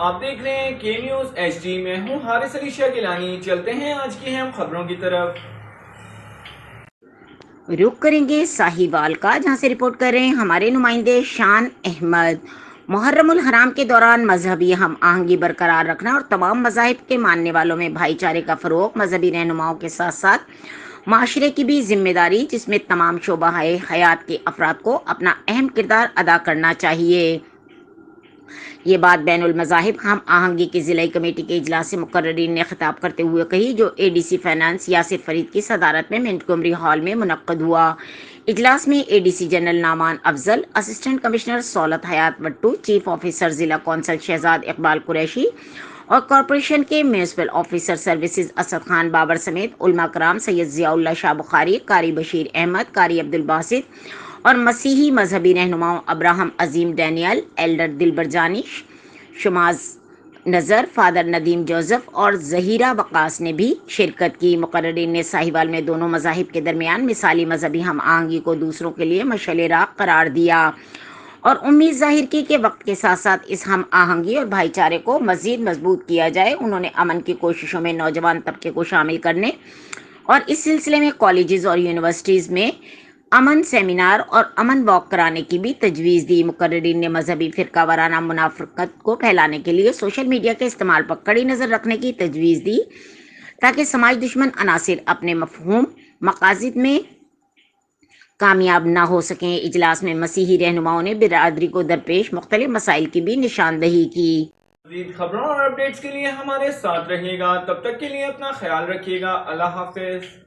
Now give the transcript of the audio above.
آپ دیکھ رہے ہیں کے نیوز ایچ ڈی میں ہوں حارث علی شاہ گیلانی۔ چلتے ہیں آج کی اہم خبروں کی طرف۔ رخ کریں گے ساہیوال کا، جہاں سے رپورٹ کر رہے ہیں ہمارے نمائندے شان احمد۔ محرم الحرام کے دوران مذہبی ہم آہنگی برقرار رکھنا اور تمام مذاہب کے ماننے والوں میں بھائی چارے کا فروغ مذہبی رہنماؤں کے ساتھ ساتھ معاشرے کی بھی ذمہ داری، جس میں تمام شعبہ حیات کے افراد کو اپنا اہم کردار ادا کرنا چاہیے۔ یہ بات بین المذاہب ہم آہنگی کی ضلعی کمیٹی کے اجلاس سے مقررین نے خطاب کرتے ہوئے کہی، جو A D C finance Yasir Farid کی صدارت میں منٹگمری ہال میں منعقد ہوا۔ اجلاس میں اے ڈی سی جنرل نعمان افضل، اسسٹنٹ کمشنر سولت حیات وٹو، چیف آفیسر ضلع کونسل شہزاد اقبال قریشی اور کارپوریشن کے municipal officer services Asad Khan Babar سمیت علماء کرام سید ضیاء اللہ شاہ بخاری، قاری بشیر احمد، قاری عبدالباسط اور مسیحی مذہبی رہنماؤں ابراہم عظیم ڈینیل، ایلڈر دلبر جانی، شماز نظر، فادر ندیم جوزف اور ظہیرہ وقاص نے بھی شرکت کی۔ مقررین نے ساہیوال میں دونوں مذاہب کے درمیان مثالی مذہبی ہم آہنگی کو دوسروں کے لیے مشعل راہ قرار دیا اور امید ظاہر کی کہ وقت کے ساتھ ساتھ اس ہم آہنگی اور بھائی چارے کو مزید مضبوط کیا جائے۔ انہوں نے امن کی کوششوں میں نوجوان طبقے کو شامل کرنے اور اس سلسلے میں کالجز اور یونیورسٹیز میں امن سیمینار اور امن واک کرانے کی بھی تجویز دی۔ مقررین نے مذہبی فرقہ وارانہ منافقت کو پھیلانے کے لیے سوشل میڈیا کے استعمال پر کڑی نظر رکھنے کی تجویز دی، تاکہ سماج دشمن عناصر اپنے مفہوم مقاصد میں کامیاب نہ ہو سکیں۔ اجلاس میں مسیحی رہنماؤں نے برادری کو درپیش مختلف مسائل کی بھی نشاندہی کی۔ مزید خبروں اور اپڈیٹس کے لیے ہمارے ساتھ رہیے گا، تب تک کے لیے اپنا خیال رکھیے گا۔ اللہ حافظ۔